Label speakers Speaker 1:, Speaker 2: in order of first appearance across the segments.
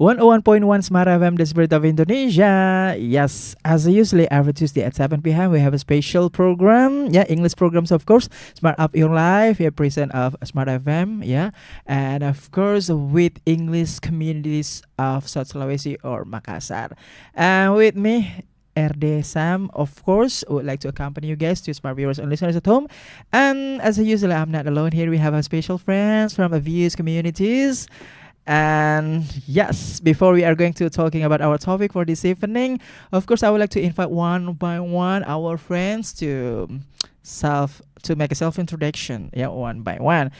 Speaker 1: 101.1 Smart FM, the spirit of Indonesia. Yes, as usually every Tuesday at 7 p.m. we have a special program. Yeah, English programs of course. Smart Up Your Life, yeah, present of Smart FM. Yeah, and of course with English communities of South Sulawesi or Makassar. And with me, RD Sam, of course, would like to accompany you guys to smart viewers and listeners at home. And as usual, I'm not alone here. We have our special friends from views communities. And yes, before we are going to talking about our topic for this evening, of course, I would like to invite one by one our friends to make a self introduction. Yeah, one by one.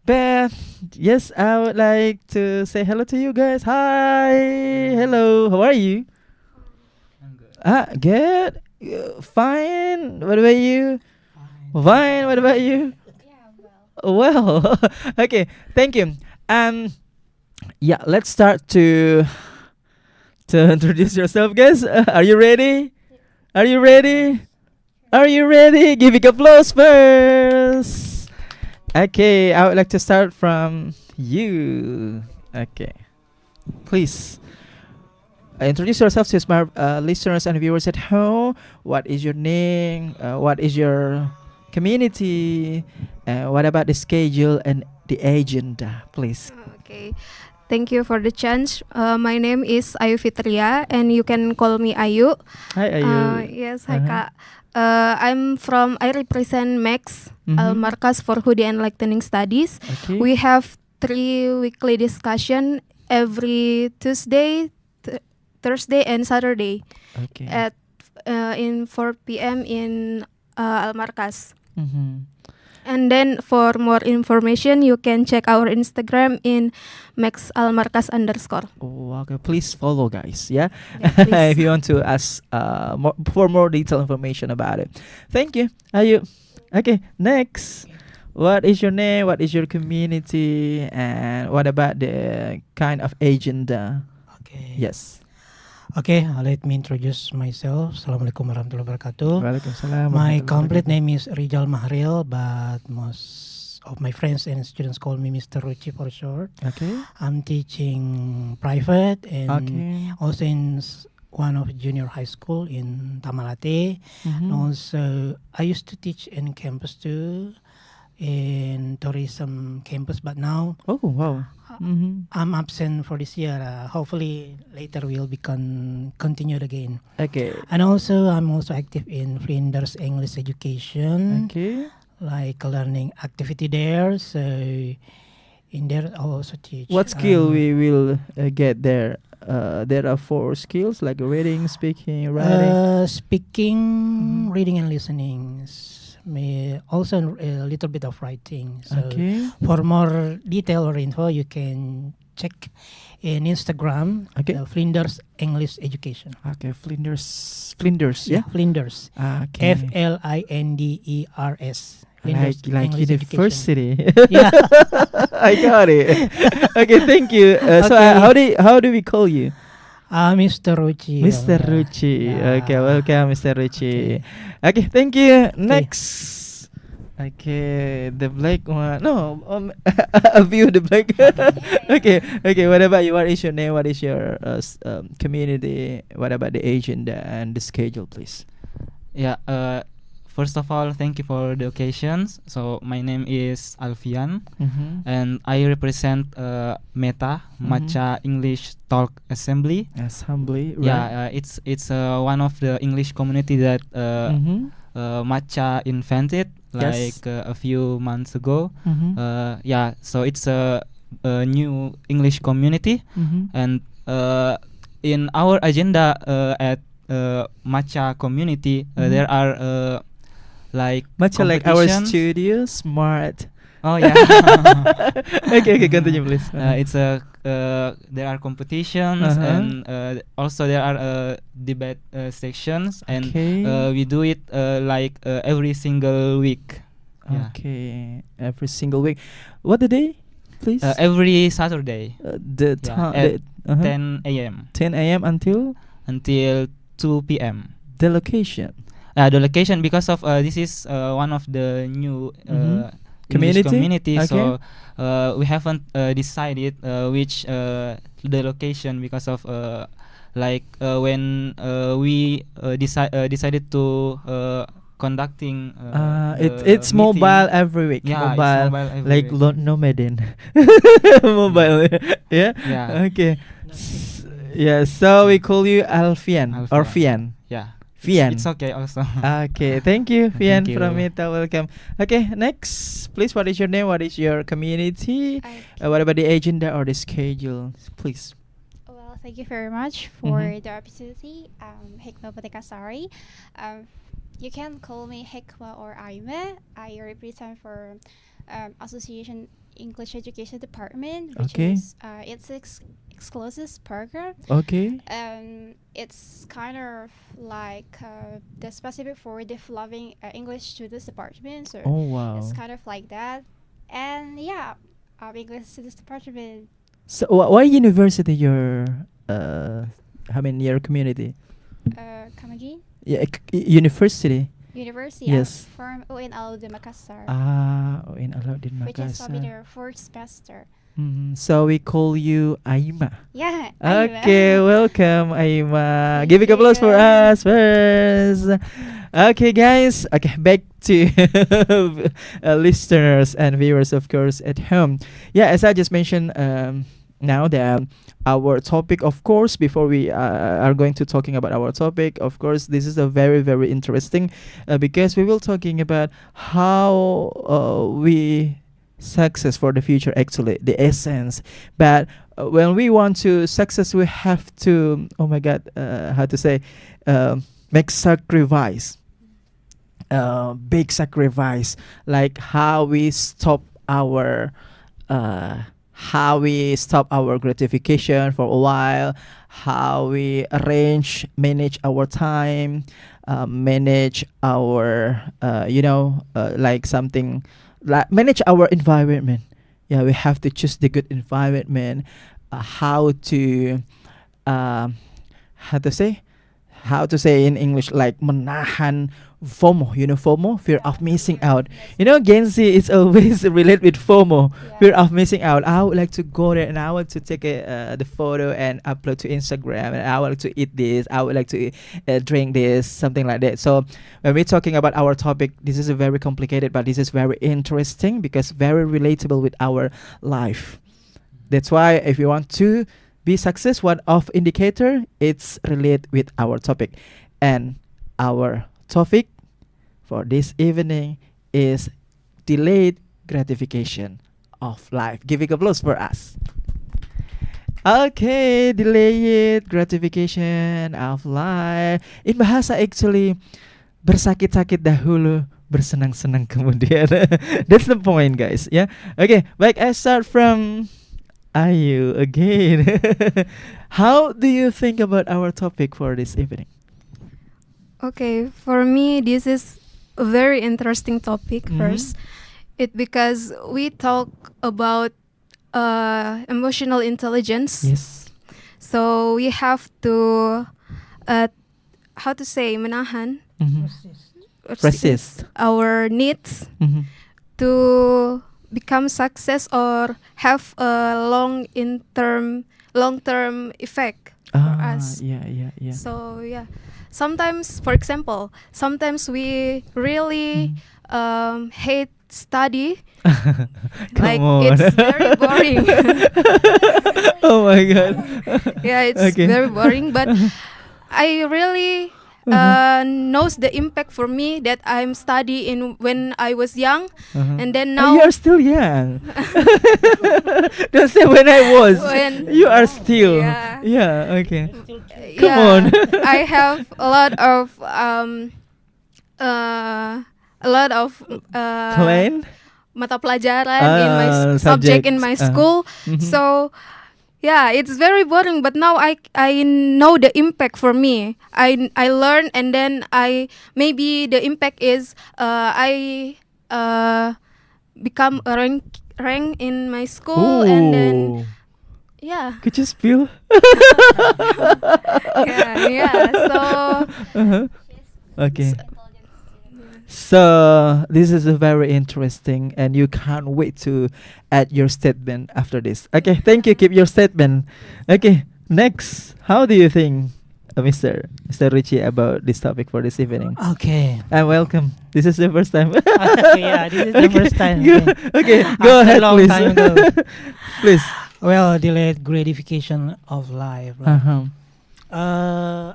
Speaker 1: But yes, I would like to say hello to you guys. Hi, hello. How are you?
Speaker 2: I'm good.
Speaker 1: Good. Fine. What about you? Fine. What about you? Well, okay. Thank you. Um. Yeah, let's start to introduce yourself, guys. Are you ready? Are you ready? Are you ready? Give it applause first. Okay, I would like to start from you. Okay, please introduce yourself to smart listeners and viewers at home. What is your name? What is your community? What about the schedule and the agenda, please?
Speaker 3: Okay, thank you for the chance. My name is Ayu Fitria, and you can call me Ayu.
Speaker 1: Hi, are you?
Speaker 3: Yes, hi
Speaker 1: Uh-huh.
Speaker 3: Kak. I represent Max
Speaker 1: Mhm.
Speaker 3: Markas for Hoodie and Lightning Studies.
Speaker 1: Okay.
Speaker 3: We have 3 weekly discussion every Tuesday, Thursday, and Saturday
Speaker 1: Okay.
Speaker 3: at in 4 p.m. in Al Markas.
Speaker 1: Mhm.
Speaker 3: And then for more information, you can check our Instagram in Max Almarkas _
Speaker 1: Oh, okay. Please follow, guys. Yeah,
Speaker 3: Yeah,
Speaker 1: if
Speaker 3: please.
Speaker 1: you want to ask for more detailed information about it. Thank you. Are you okay? Next, what is your name? What is your community? And what about the kind of agenda?
Speaker 2: Okay.
Speaker 1: Yes.
Speaker 2: Okay, let me introduce myself. Assalamualaikum warahmatullahi wabarakatuh.
Speaker 1: Waalaikumsalam
Speaker 2: My
Speaker 1: warahmatullahi
Speaker 2: complete
Speaker 1: wabarakatuh.
Speaker 2: name is Rijal Mahril, but most of my friends and students call me Mr. Ruchi for short.
Speaker 1: Okay.
Speaker 2: I'm teaching private and
Speaker 1: Okay.
Speaker 2: also in one of junior high school in Tamalate. And
Speaker 1: Mhm.
Speaker 2: also, I used to teach in campus too, in tourism campus, but now
Speaker 1: Oh wow. Mhm.
Speaker 2: I'm absent for this year. Hopefully later will be continued again.
Speaker 1: Okay.
Speaker 2: And also I'm also active in Flinders English Education,
Speaker 1: Okay.
Speaker 2: like learning activity there. So in there I also teach.
Speaker 1: What skill we will get there? There are 4 skills like reading, speaking, writing.
Speaker 2: Speaking,
Speaker 1: Mhm.
Speaker 2: reading, and listening. May also a little bit of writing. So
Speaker 1: Okay.
Speaker 2: for more detail or info, you can check in Instagram.
Speaker 1: Okay.
Speaker 2: Flinders English Education.
Speaker 1: Okay, Flinders, yeah.
Speaker 2: Flinders.
Speaker 1: Okay.
Speaker 2: Flinders. Flinders
Speaker 1: Like
Speaker 2: English
Speaker 1: university.
Speaker 2: Yeah.
Speaker 1: I got it. Okay, thank you. So
Speaker 2: Okay.
Speaker 1: how do we call you?
Speaker 2: Mr. Ruchi.
Speaker 1: Mr.
Speaker 2: Yeah.
Speaker 1: Ruchi.
Speaker 2: Yeah.
Speaker 1: Okay, welcome, Mr. Ruchi. Okay, thank you. Next. Okay, the black one. No, a view the black. Okay. What about you? What is your name? What is your community? What about the agenda and the schedule, please?
Speaker 4: Yeah, first of all, thank you for the occasions. So my name is Alfian,
Speaker 1: Mm-hmm.
Speaker 4: and I represent Meta Macha English Talk Assembly.
Speaker 1: Assembly, right?
Speaker 4: Yeah, it's one of the English community that
Speaker 1: Mm-hmm.
Speaker 4: Macha invented
Speaker 1: Yes.
Speaker 4: like a few months ago.
Speaker 1: Mm-hmm.
Speaker 4: Yeah, so it's a new English community,
Speaker 1: Mm-hmm.
Speaker 4: and in our agenda at Macha community,
Speaker 1: Mhm.
Speaker 4: there are like
Speaker 1: Much like our
Speaker 4: competitions.
Speaker 1: studio, smart.
Speaker 4: Oh yeah.
Speaker 1: Okay, continue, please.
Speaker 4: It's a there are competitions,
Speaker 1: Uh-huh.
Speaker 4: and also there are debate sections, and
Speaker 1: Okay.
Speaker 4: we do it like every single week. Yeah.
Speaker 1: Okay, every single week. What the day, please?
Speaker 4: Every Saturday,
Speaker 1: The
Speaker 4: yeah,
Speaker 1: time,
Speaker 4: at 10
Speaker 1: 10
Speaker 4: a.m.
Speaker 1: 10 a.m. until
Speaker 4: until 2 p.m.
Speaker 1: the location.
Speaker 4: The location, because of this is one of the new
Speaker 1: Mhm.
Speaker 4: English
Speaker 1: Community?
Speaker 4: community.
Speaker 1: Okay.
Speaker 4: So we haven't decided which the location because of when we decided to conducting
Speaker 1: It's
Speaker 4: meeting.
Speaker 1: mobile every week.
Speaker 4: Yeah, it's
Speaker 1: mobile,
Speaker 4: mobile every
Speaker 1: like
Speaker 4: week.
Speaker 1: nomadin. Mobile. Yeah.
Speaker 4: Yeah.
Speaker 1: Okay. Yeah. So we call you Alfian or
Speaker 4: Alfian.
Speaker 1: Fian.
Speaker 4: Yeah.
Speaker 1: Fian.
Speaker 4: It's okay also.
Speaker 1: Okay, thank you, Fian,
Speaker 4: Thank you.
Speaker 1: from Mita. Welcome. Okay, next, please. What is your name? What is your community? What about the agenda or the schedule? Please.
Speaker 5: Well, thank you very much for
Speaker 1: Mhm.
Speaker 5: the opportunity. Hikmah Patekasari. You can call me Hikmah or Aime. I represent for Association English Education Department, which
Speaker 1: Okay.
Speaker 5: is it's exclusive program.
Speaker 1: Okay.
Speaker 5: It's kind of like the specific for developing English students department. So
Speaker 1: Oh wow.
Speaker 5: it's kind of like that. And yeah, English students department.
Speaker 1: So why university your your community?
Speaker 5: Come again?
Speaker 1: Yeah, university.
Speaker 5: University.
Speaker 1: Yes.
Speaker 5: From UNL de Makassar,
Speaker 1: In Alauddin
Speaker 5: which is probably
Speaker 1: Makassar.
Speaker 5: their fourth semester.
Speaker 1: So we call you Aima.
Speaker 5: Yeah.
Speaker 1: Okay, welcome Aima.
Speaker 5: Thank
Speaker 1: Give a applause for
Speaker 5: you.
Speaker 1: us first. Okay, guys. Okay, back to listeners and viewers, of course, at home. Yeah, as I just mentioned, now that our topic, of course, before we are going to talking about our topic, of course, this is a very very interesting because we will talking about how we success for the future, actually the essence. But when we want to success, we have to, oh my god, how to say, make sacrifice, big sacrifice, like how we stop our gratification for a while, how we manage our time, manage our like something, like manage our environment. Yeah, we have to choose the good environment. How to in English, like menahan FOMO. You know FOMO, fear of missing out. Gen Z is always related with FOMO, fear of missing out. I would like to go there and I want to take the photo and upload to Instagram, and I would like to eat this, I would like to drink this, something like that. So when we're talking about our topic, this is a very complicated, but this is very interesting because very relatable with our life. That's why if you want to be success, one of indicator, it's related with our topic. And our topic for this evening is delayed gratification of life. Giving applause for us. Okay, delayed gratification of life. In bahasa actually, bersakit-sakit dahulu, bersenang-senang kemudian. That's the point, guys. Yeah. Okay, baik, I start from Ayu again. How do you think about our topic for this evening?
Speaker 3: Okay, for me, this is a very interesting topic.
Speaker 1: Mhm.
Speaker 3: First, because we talk about emotional intelligence.
Speaker 1: Yes.
Speaker 3: So we have to, how to say, menahan,
Speaker 1: Mhm. Resist.
Speaker 3: our needs
Speaker 1: Mhm.
Speaker 3: to become success or have a long term effect for us.
Speaker 1: Yeah.
Speaker 3: So yeah, sometimes, for example, sometimes we really hate study.
Speaker 1: Come
Speaker 3: Like
Speaker 1: on.
Speaker 3: it's very boring.
Speaker 1: Oh my god.
Speaker 3: Yeah, it's
Speaker 1: Okay.
Speaker 3: very boring. But I really knows the impact for me that I'm studying when I was young,
Speaker 1: Uh-huh.
Speaker 3: and then
Speaker 1: Oh,
Speaker 3: now
Speaker 1: you're still young. Don't say when I was.
Speaker 3: When-
Speaker 1: You are still.
Speaker 3: Yeah.
Speaker 1: Yeah. Okay. Come
Speaker 3: yeah,
Speaker 1: on.
Speaker 3: I have a lot of
Speaker 1: Plan.
Speaker 3: mata pelajaran in my subject in my
Speaker 1: subjects,
Speaker 3: school.
Speaker 1: Mhm.
Speaker 3: So yeah, it's very boring. But now I know the impact for me. I learn, and then maybe the impact is I become a rank in my school, and then
Speaker 1: Ooh.
Speaker 3: yeah.
Speaker 1: Could you spill?
Speaker 3: Yeah. So
Speaker 1: Uh-huh. Okay. So this is a very interesting, and you can't wait to add your statement after this. Okay, thank you. Keep your statement. Okay, next, how do you think, Mr. Richie, about this topic for this evening?
Speaker 2: Okay.
Speaker 1: And welcome. This is the first time.
Speaker 2: Yeah, this is the first time.
Speaker 1: Go, okay, go
Speaker 2: After
Speaker 1: ahead,
Speaker 2: long
Speaker 1: please.
Speaker 2: time ago.
Speaker 1: Please.
Speaker 2: Well, delayed gratification of life. Right?
Speaker 1: Uh-huh.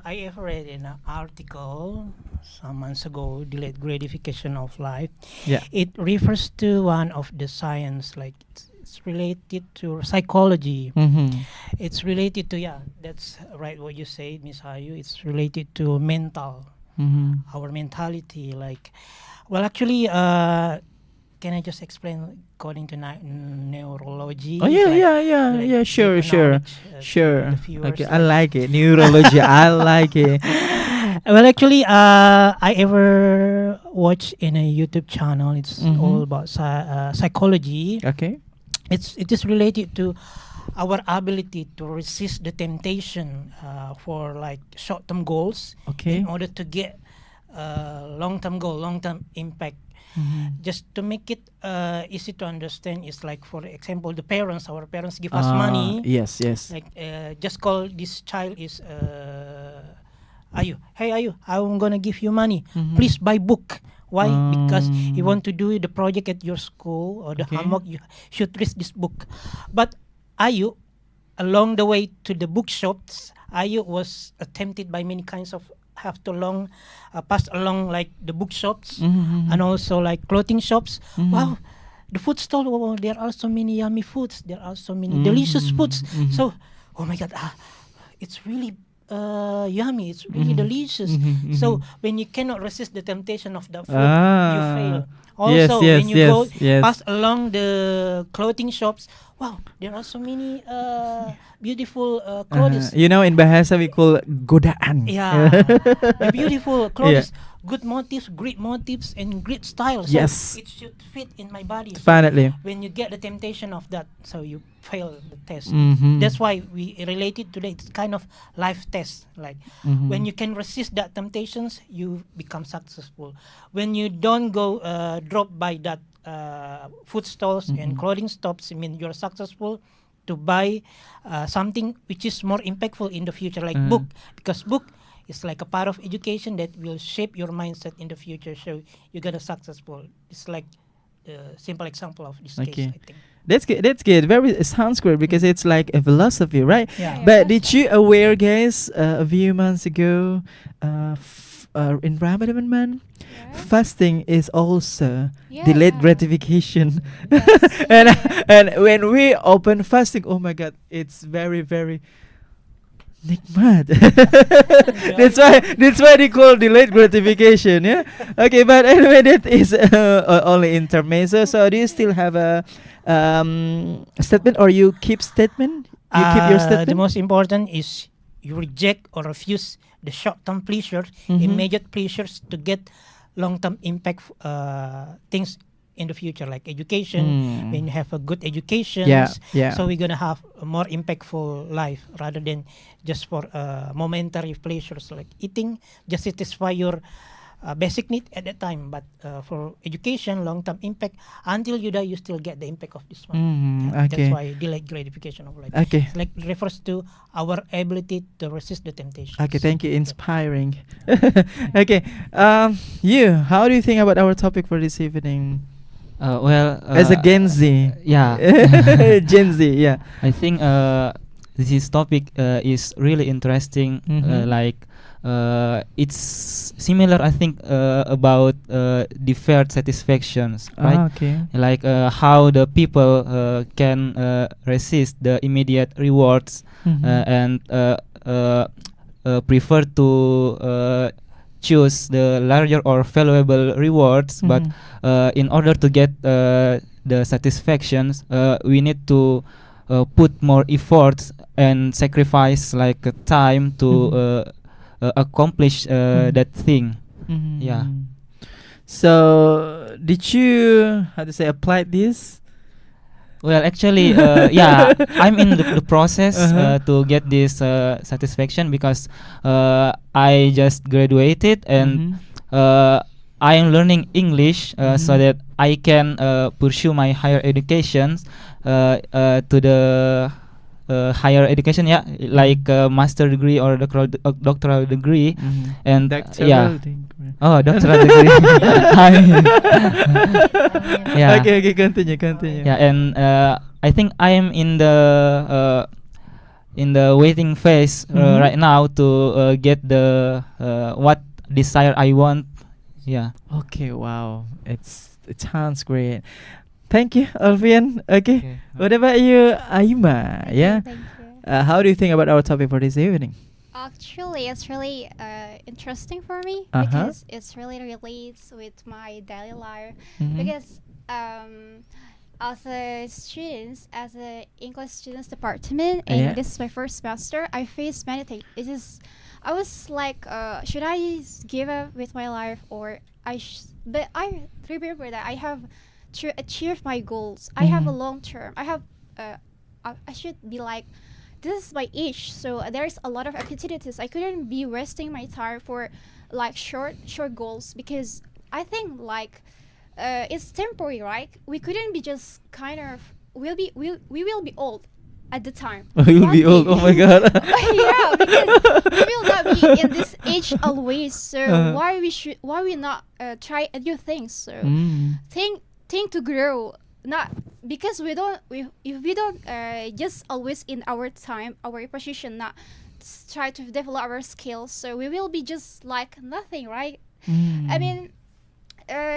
Speaker 2: I have read in an article some months ago, delayed gratification of life.
Speaker 1: Yeah.
Speaker 2: It refers to one of the science, like it's related to psychology.
Speaker 1: Mm-hmm.
Speaker 2: It's related to, yeah, that's right what you said, Miss Hayu. It's related to mental,
Speaker 1: Mm-hmm.
Speaker 2: our mentality. Like, well, actually, can I just explain according to neurology?
Speaker 1: Oh yeah,
Speaker 2: Like-
Speaker 1: yeah,
Speaker 2: like
Speaker 1: yeah. Sure,
Speaker 2: give a
Speaker 1: sure,
Speaker 2: knowledge, to
Speaker 1: sure.
Speaker 2: the viewers,
Speaker 1: Okay, I
Speaker 2: like-
Speaker 1: like it. Neurology, I like it.
Speaker 2: Well, actually, I ever watch in a YouTube channel. It's
Speaker 1: Mhm.
Speaker 2: all about psychology.
Speaker 1: Okay.
Speaker 2: It is related to our ability to resist the temptation for like short-term goals
Speaker 1: Okay.
Speaker 2: in order to get long-term goal, long-term impact.
Speaker 1: Mhm.
Speaker 2: Just to make it easy to understand, is like, for example, our parents give us
Speaker 1: Ah,
Speaker 2: money.
Speaker 1: Yes, yes.
Speaker 2: Like just call this child is Ayu. Hey Ayu, I'm gonna give you money.
Speaker 1: Mhm.
Speaker 2: Please buy book. Why? Because you
Speaker 1: Um,
Speaker 2: want to do the project at your school or the
Speaker 1: Okay.
Speaker 2: homework. You should read this book. But Ayu, along the way to the bookshops, Ayu was tempted by many kinds of have to pass along like the bookshops
Speaker 1: Mhm,
Speaker 2: and also like clothing shops.
Speaker 1: mhm.
Speaker 2: Wow, the food stall. Oh, there are so many yummy foods. There are so many
Speaker 1: Mhm,
Speaker 2: delicious foods.
Speaker 1: mhm.
Speaker 2: So, oh my God, it's really yummy. It's really
Speaker 1: Mhm,
Speaker 2: delicious.
Speaker 1: mhm,
Speaker 2: So
Speaker 1: mhm.
Speaker 2: when you cannot resist the temptation of the food, you
Speaker 1: Ah.
Speaker 2: fail.
Speaker 1: Yes,
Speaker 2: Also,
Speaker 1: yes,
Speaker 2: when you
Speaker 1: yes,
Speaker 2: go
Speaker 1: yes.
Speaker 2: pass along the clothing shops, wow, there are so many beautiful clothes.
Speaker 1: You know, in Bahasa we call godaan.
Speaker 2: Yeah, the beautiful clothes, good motifs, great motifs, and great style. So
Speaker 1: Yes.
Speaker 2: it should fit in my body. So
Speaker 1: Definitely.
Speaker 2: when you get the temptation of that, so you fail the test.
Speaker 1: Mhm.
Speaker 2: That's why we related today. It's kind of life test. Like
Speaker 1: Mhm.
Speaker 2: when you can resist that temptations, you become successful. When you don't go drop by that food stalls and
Speaker 1: Mhm.
Speaker 2: clothing shops, I mean you're successful to buy something which is more impactful in the future, like book, because book is like a part of education that will shape your mindset in the future. So you're gonna successful. It's like the simple example of this
Speaker 1: Okay.
Speaker 2: case, I think.
Speaker 1: That's good. That's good. Very, it sounds great because it's like a philosophy, right?
Speaker 2: Yeah.
Speaker 1: But did you aware, guys, a few months ago, in Ramadan month,
Speaker 5: Yeah.
Speaker 1: fasting is also
Speaker 5: Yeah.
Speaker 1: delayed gratification.
Speaker 5: Yes.
Speaker 1: and when we open fasting, oh my God, it's very very nikmat. That's why they call delayed gratification. Yeah. Okay, but anyway, that is only intermezzo. So do you still have a statement, or you keep statement? You keep your statement.
Speaker 2: The most important is you reject or refuse the short-term pleasures,
Speaker 1: Mhm.
Speaker 2: immediate pleasures, to get long-term impact things in the future, like education.
Speaker 1: Mm.
Speaker 2: When you have a good education,
Speaker 1: Yeah, yeah.
Speaker 2: so we're gonna have a more impactful life rather than just for momentary pleasures like eating, just satisfy your basic need at that time. But for education, long-term impact, until you die, you still get the impact of this one.
Speaker 1: Mm, okay.
Speaker 2: That's why delayed gratification of life.
Speaker 1: Okay.
Speaker 2: It's like refers to our ability to resist the temptation.
Speaker 1: Okay, thank you. Inspiring. Okay. You, how do you think about our topic for this evening? As a Gen Z.
Speaker 4: yeah.
Speaker 1: Gen Z, yeah.
Speaker 4: I think this topic is really interesting.
Speaker 1: Mhm.
Speaker 4: It's similar, I think, about deferred satisfactions, right?
Speaker 1: Okay.
Speaker 4: Like how the people can resist the immediate rewards
Speaker 1: Mhm.
Speaker 4: and prefer to choose the larger or valuable rewards. But
Speaker 1: Mhm.
Speaker 4: in order to get the satisfactions, we need to put more efforts and sacrifice like time to accomplish that thing.
Speaker 1: Mhm.
Speaker 4: Yeah.
Speaker 1: So, did you, how to say, apply this?
Speaker 4: Well, actually, yeah, I'm in the process
Speaker 1: Uh-huh.
Speaker 4: to get this satisfaction because I just graduated and
Speaker 1: Mhm.
Speaker 4: I am learning English so
Speaker 1: Mhm.
Speaker 4: that I can pursue my higher education to the higher education, yeah, like master degree or doctoral degree,
Speaker 1: Mhm.
Speaker 4: and
Speaker 1: Doctoral degree.
Speaker 4: oh, doctoral degree. Yeah.
Speaker 1: Okay, continue.
Speaker 4: Yeah, and I think I am in the waiting phase
Speaker 1: Mhm.
Speaker 4: right now to get the what desire I want. Yeah.
Speaker 1: Okay, wow. It sounds great. Thank you, Alfian. Okay. What about you, Aima? Yeah.
Speaker 5: Thank you.
Speaker 1: How do you think about our topic for this evening?
Speaker 5: Actually, it's really interesting for me
Speaker 1: Uh-huh.
Speaker 5: because it's really relates with my daily life.
Speaker 1: Mhm.
Speaker 5: Because as a student, as a English students department, and
Speaker 1: Yeah.
Speaker 5: this is my first semester, I faced many things. I was like, should I give up with my life or but I remember that I have to achieve my goals. I have a
Speaker 1: Mhm.
Speaker 5: long term. I should be like, this is my age, so there's a lot of opportunities. I couldn't be wasting my time for like short goals because I think like it's temporary, right? We couldn't be just kind of we will be old at the time.
Speaker 1: You'll be
Speaker 5: One
Speaker 1: old.
Speaker 5: day.
Speaker 1: Oh my god.
Speaker 5: Yeah, because we will not be in this age always. So
Speaker 1: Uh-huh.
Speaker 5: why we not try new things? So
Speaker 1: Mm.
Speaker 5: think to grow, not because if we don't just always in our time our position not try to develop our skills, so we will be just like nothing, right?
Speaker 1: Mm.
Speaker 5: I mean,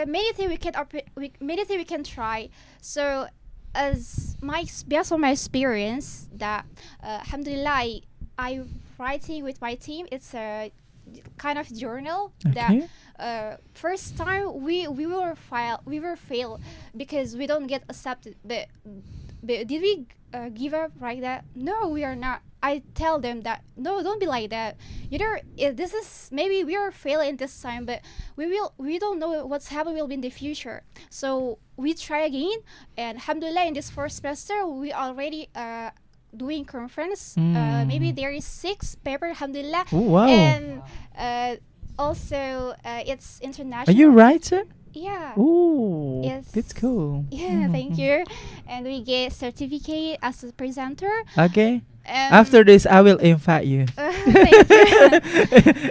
Speaker 5: many things we can try. So based on my experience that alhamdulillah I writing with my team, it's a kind of journal that
Speaker 1: Okay.
Speaker 5: first time we were fail because we don't get accepted, but did we give up like that? No, we are not. I tell them that no, don't be like that. This is maybe we are failing this time, but we don't know what's happening will be in the future, so we try again. And alhamdulillah, in this first semester we already doing conference. Maybe there is 6 paper, alhamdulillah.
Speaker 1: Oh, wow.
Speaker 5: And also it's
Speaker 1: Are
Speaker 5: international.
Speaker 1: you a writer?
Speaker 5: Yeah.
Speaker 1: Oh,
Speaker 5: Yes.
Speaker 1: that's cool.
Speaker 5: Yeah, thank
Speaker 1: Mhm.
Speaker 5: you. And we get certificate as a presenter.
Speaker 1: Okay.
Speaker 5: And
Speaker 1: After this, I will invite you.
Speaker 5: thank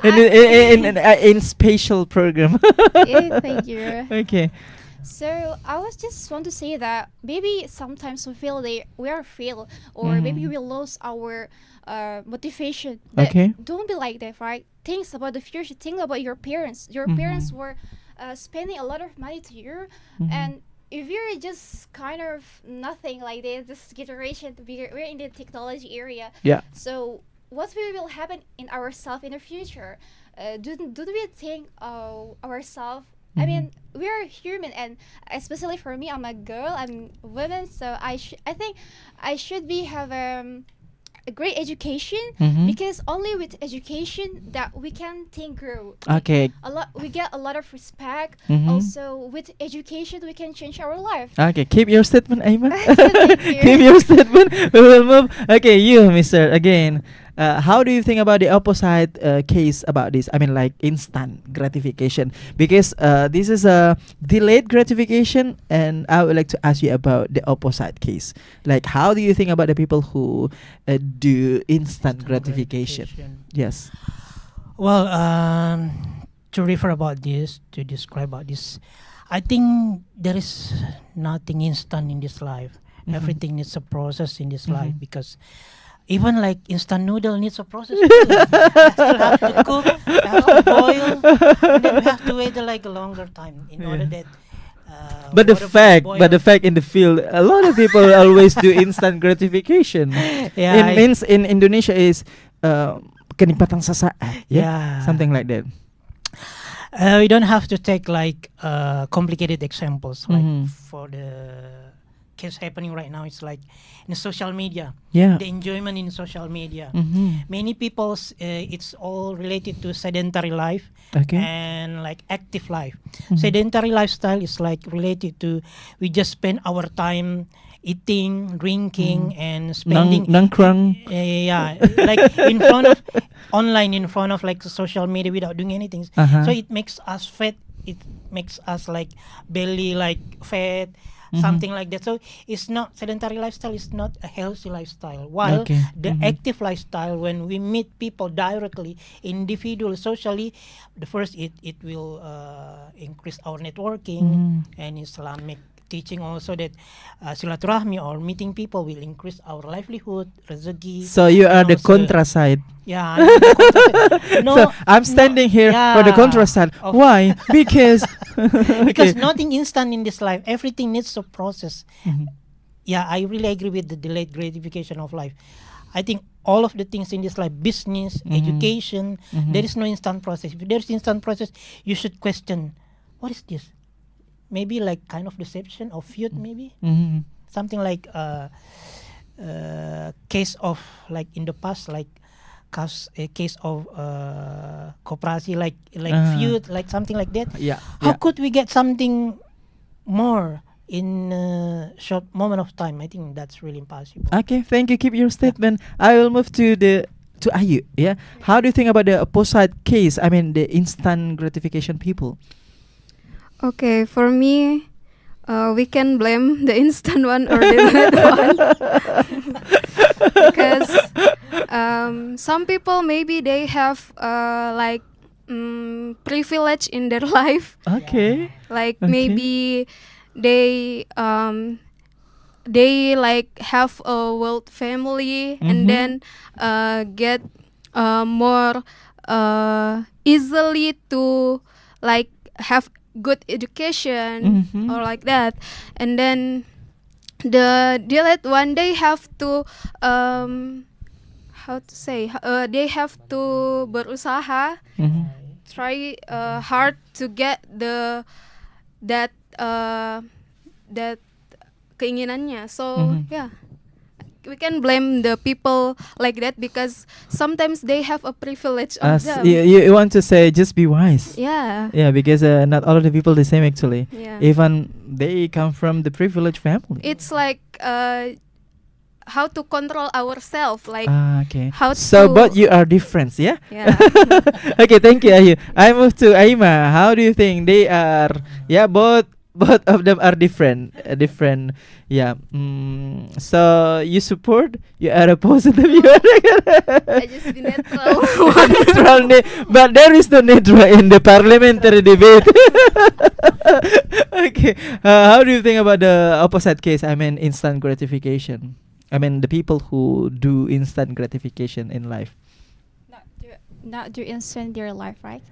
Speaker 5: you.
Speaker 1: in spatial program.
Speaker 5: Yeah, thank you.
Speaker 1: Okay.
Speaker 5: So I was just want to say that maybe sometimes we feel that we are fail, or maybe we lose our motivation. But
Speaker 1: Okay.
Speaker 5: don't be like that, right? Think about the future. Think about your parents. Your parents were spending a lot of money to you, and if you're just kind of nothing like this generation, we're in the technology area.
Speaker 1: Yeah.
Speaker 5: So what will happen in ourselves in the future? Do we think ourselves? I mean, we're human, and especially for me, I'm a girl, I'm a woman, so I think I should have a great education,
Speaker 1: Mhm.
Speaker 5: because only with education that we can think grow.
Speaker 1: Okay.
Speaker 5: We get a lot of respect.
Speaker 1: Mhm.
Speaker 5: Also, with education, we can change our life.
Speaker 1: Okay. Keep your statement, Aiman.
Speaker 5: Thank you.
Speaker 1: Keep your statement. We will move. Okay, you, Mister. Again, how do you think about the opposite case about this? I mean, like instant gratification, because this is a delayed gratification, and I would like to ask you about the opposite case. Like, how do you think about the people who do instant gratification? Yes.
Speaker 2: Well, to refer about this, to describe about this, I think there is nothing instant in this life.
Speaker 1: Mhm.
Speaker 2: Everything needs a process in this
Speaker 1: Mhm.
Speaker 2: life, because even like instant noodle needs a process. Too. Still have to cook, have to boil, and then we have to wait like a longer time in order
Speaker 1: Yeah.
Speaker 2: that.
Speaker 1: But the
Speaker 2: whatever
Speaker 1: fact in the field, a lot of people always do instant gratification.
Speaker 2: Yeah,
Speaker 1: It means in Indonesia is kenikmatan sesaat.
Speaker 2: Yeah.
Speaker 1: Something like that.
Speaker 2: We don't have to take like complicated examples. Like
Speaker 1: Mhm.
Speaker 2: for the case happening right now, it's like in social media,
Speaker 1: Yeah.
Speaker 2: the enjoyment in social media.
Speaker 1: Mhm.
Speaker 2: Many people's it's all related to sedentary life
Speaker 1: Okay.
Speaker 2: and like active life.
Speaker 1: Mhm.
Speaker 2: Sedentary lifestyle is like related to we just spend our time eating, drinking, and spending.
Speaker 1: Nangkrang.
Speaker 2: Yeah, like in front of online, in front of like social media without doing anything.
Speaker 1: Uh-huh.
Speaker 2: So it makes us fat it makes us like belly like fat,
Speaker 1: Mhm.
Speaker 2: something like that. So it's not sedentary lifestyle is not a healthy lifestyle. While
Speaker 1: Okay.
Speaker 2: the
Speaker 1: Mhm.
Speaker 2: active lifestyle, when we meet people directly, individually, socially, the first it will increase our networking,
Speaker 1: Mhm.
Speaker 2: and Islamic teaching also that silaturahmi or meeting people will increase our livelihood, rezeki.
Speaker 1: So you are the
Speaker 2: also-
Speaker 1: contra side.
Speaker 2: Yeah, I'm the contrast-
Speaker 1: So I'm standing here for the contra side.
Speaker 2: of-
Speaker 1: Why? Because
Speaker 2: because
Speaker 1: okay.
Speaker 2: nothing instant in this life. Everything needs a process.
Speaker 1: Mhm.
Speaker 2: Yeah, I really agree with the delayed gratification of life. I think all of the things in this life, business,
Speaker 1: Mhm.
Speaker 2: education,
Speaker 1: Mhm.
Speaker 2: there is no instant process. If there's instant process, you should question, what is this? Maybe like kind of deception or feud, maybe
Speaker 1: Mhm.
Speaker 2: something like case of like in the past, like a case of koperasi, like feud, like something like that.
Speaker 1: Yeah.
Speaker 2: How
Speaker 1: Yeah.
Speaker 2: could we get something more in a short moment of time? I think that's really impossible.
Speaker 1: Okay, thank you. Keep your statement. I will move to Ayu. Yeah. How do you think about the opposite case? I mean, the instant gratification people.
Speaker 3: Okay, for me, we can blame the instant one or the delayed one because some people maybe they have like privilege in their life.
Speaker 1: Okay.
Speaker 3: Like
Speaker 1: Okay.
Speaker 3: maybe they like have a wealth family
Speaker 1: Mhm.
Speaker 3: and then get more easily to like have good education
Speaker 1: Mhm.
Speaker 3: or like that, and then the delayed one they have to how to say they have to berusaha,
Speaker 1: Mhm.
Speaker 3: try hard to get that that keinginannya. So
Speaker 1: Mhm.
Speaker 3: yeah, we can blame the people like that because sometimes they have a privilege on
Speaker 1: As
Speaker 3: them.
Speaker 1: you want to say, just be wise.
Speaker 3: Yeah.
Speaker 1: Yeah, because not all of the people the same actually.
Speaker 3: Yeah.
Speaker 1: Even they come from the privileged family.
Speaker 3: It's like how to control ourselves, like
Speaker 1: Okay.
Speaker 3: how
Speaker 1: So,
Speaker 3: to-
Speaker 1: but you are different, yeah?
Speaker 3: yeah.
Speaker 1: Okay, thank you, Ayu. I move to Aima. How do you think they are? Yeah, both of them are different. Different. Yeah. So you support? You are a positive. You are
Speaker 3: I just be neutral.
Speaker 1: neutral, but there is no neutral in the parliamentary debate. Okay. How do you think about the opposite case? I mean, instant gratification. I mean, the people who do instant gratification in life.
Speaker 5: Not do instant their life, right?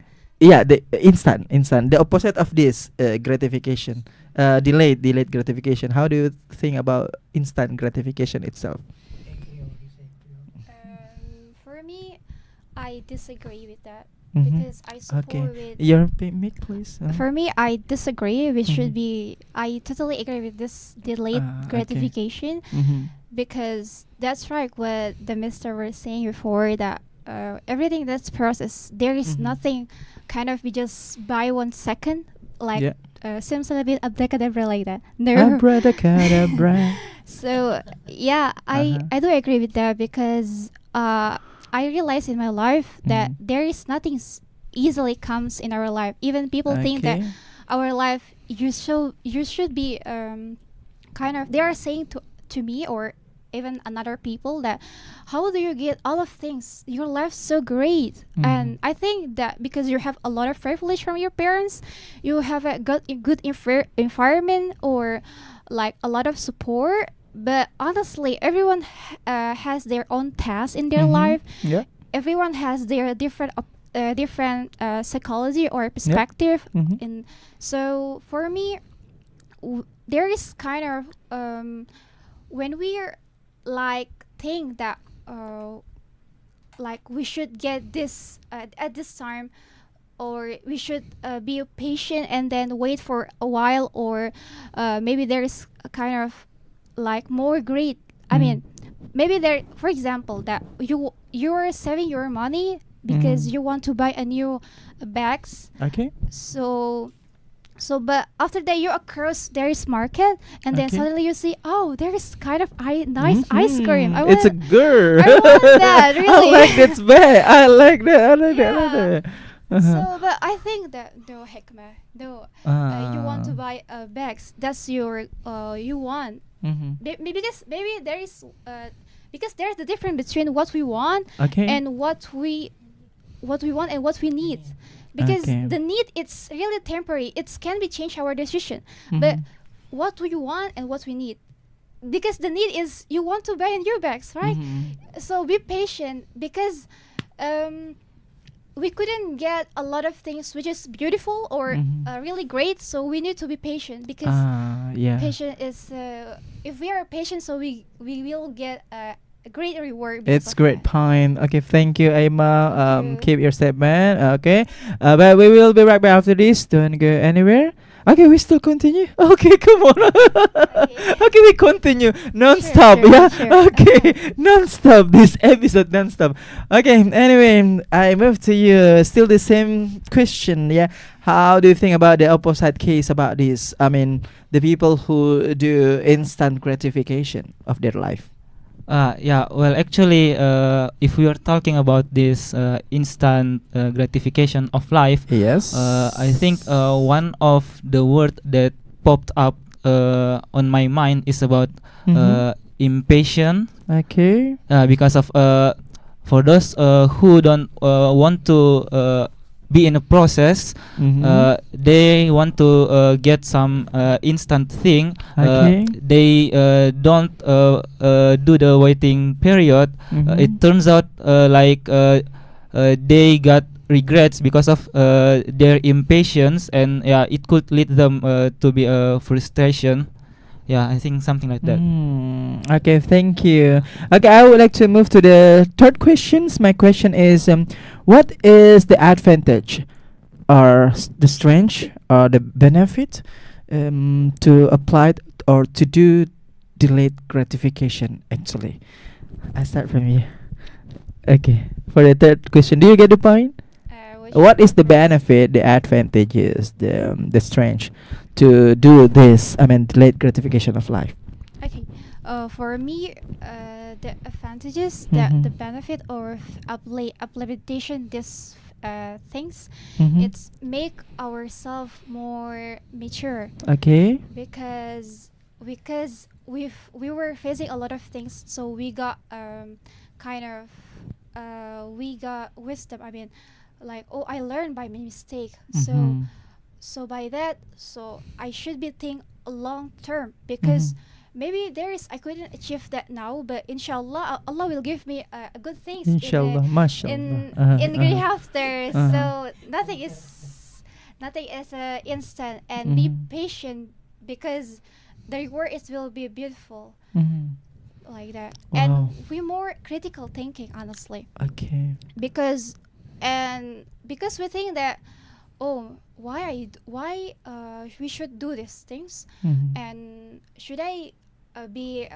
Speaker 1: Yeah, the instant. The opposite of this gratification, delayed gratification. How do you think about instant gratification itself?
Speaker 5: For me, I disagree with that
Speaker 1: Mhm.
Speaker 5: because I support
Speaker 1: Okay,
Speaker 5: with.
Speaker 1: your mic, please.
Speaker 5: For me, I disagree. We should
Speaker 1: Mhm.
Speaker 5: be. I totally agree with this delayed
Speaker 1: Okay.
Speaker 5: gratification because that's right what the mister was saying before, that everything that's process. There is
Speaker 1: Mhm.
Speaker 5: nothing kind of we just buy 1 second, like
Speaker 1: Yeah.
Speaker 5: seems a little bit abracadabra like that. No.
Speaker 1: Abracadabra.
Speaker 5: So yeah, I do agree with that because I realize in my life that
Speaker 1: Mhm.
Speaker 5: there is nothing easily comes in our life. Even people think that
Speaker 1: Okay.
Speaker 5: our life you should be kind of, they are saying to me or even another people that how do you get all of things, your life's so great. And I think that because you have a lot of privilege from your parents, you have a good environment or like a lot of support. But honestly, everyone has their own task in their
Speaker 1: Mhm.
Speaker 5: life.
Speaker 1: Yeah.
Speaker 5: Everyone has their different psychology or perspective.
Speaker 1: Mhm.
Speaker 5: And so for me, there is kind of when we're like think that like we should get this at this time, or we should be patient and then wait for a while, or maybe there is a kind of like more great. I mean, maybe there, for example, that you're saving your money because you want to buy a new bags.
Speaker 1: Okay.
Speaker 5: So but after that you across there is market, and then
Speaker 1: Okay.
Speaker 5: suddenly you see, oh, there is kind of nice ice cream.
Speaker 1: It's a girl.
Speaker 5: I want that,
Speaker 1: I
Speaker 5: really.
Speaker 1: like that's bad. I like that. I like
Speaker 5: Yeah.
Speaker 1: that.
Speaker 5: So, but I think that no, Hekmah, no. You want to buy bags. That's your you want. Maybe there is because there's the difference between what we want
Speaker 1: Okay.
Speaker 5: and what we want and what we need. Because
Speaker 1: Okay.
Speaker 5: the need, it's really temporary. It can be change our decision. But
Speaker 1: Mhm.
Speaker 5: what we want and what we need, because the need is you want to buy new bags, right?
Speaker 1: Mhm.
Speaker 5: So be patient, because we couldn't get a lot of things which is beautiful or
Speaker 1: Mhm.
Speaker 5: really great. So we need to be patient, because
Speaker 1: Yeah.
Speaker 5: patient is if we are patient, so we will get a great reward because
Speaker 1: It's
Speaker 5: of
Speaker 1: great
Speaker 5: that.
Speaker 1: point. Okay, thank you, Aima.
Speaker 5: Thank you.
Speaker 1: Keep your statement. Okay, but we will be right back after this. Don't go anywhere. Okay, we still continue. Okay, come on. Okay, we continue non-stop.
Speaker 5: Sure,
Speaker 1: Yeah.
Speaker 5: sure.
Speaker 1: Okay, non-stop. This episode non-stop. Okay. Anyway, I move to you. Still the same question. Yeah. How do you think about the opposite case about this? I mean, the people who do instant gratification of their life.
Speaker 4: Yeah, well, actually, if we are talking about this instant gratification of life,
Speaker 1: Yes.
Speaker 4: I think one of the word that popped up on my mind is about
Speaker 1: Mhm.
Speaker 4: impatient,
Speaker 1: Okay.
Speaker 4: because of for those who don't want to be in a process,
Speaker 1: Mhm.
Speaker 4: they want to get some instant thing.
Speaker 1: Okay.
Speaker 4: They don't do the waiting period.
Speaker 1: Mhm.
Speaker 4: It turns out they got regrets because of their impatience, and yeah, it could lead them to be a frustration. Yeah, I think something like that.
Speaker 1: Okay, thank you. Okay, I would like to move to the third questions. My question is, what is the advantage or the strength or the benefit to apply or to do delayed gratification actually? I start from you. Okay, for the third question, do you get the point? What is the benefit, the advantages, the strength to do this? I mean, delayed gratification of life.
Speaker 5: Okay. For me, the advantages, the
Speaker 1: Mhm.
Speaker 5: benefit of implementation this things,
Speaker 1: Mhm.
Speaker 5: it's make ourselves more mature,
Speaker 1: Okay.
Speaker 5: because we were facing a lot of things, so we got kind of we got wisdom. I mean, like, oh, I learned by my mistake.
Speaker 1: Mhm.
Speaker 5: So by that, so I should be think long term, because maybe I couldn't achieve that now, but inshallah Allah will give me a good things
Speaker 1: Inshallah, mashallah.
Speaker 5: in grey after.
Speaker 1: Uh-huh.
Speaker 5: So nothing is instant, and be
Speaker 1: Mhm.
Speaker 5: patient, because the reward is will be beautiful,
Speaker 1: Mhm.
Speaker 5: like that.
Speaker 1: Wow.
Speaker 5: And we more critical thinking, honestly,
Speaker 1: Okay.
Speaker 5: because we think that, oh, why we should do these things,
Speaker 1: Mhm.
Speaker 5: and should I be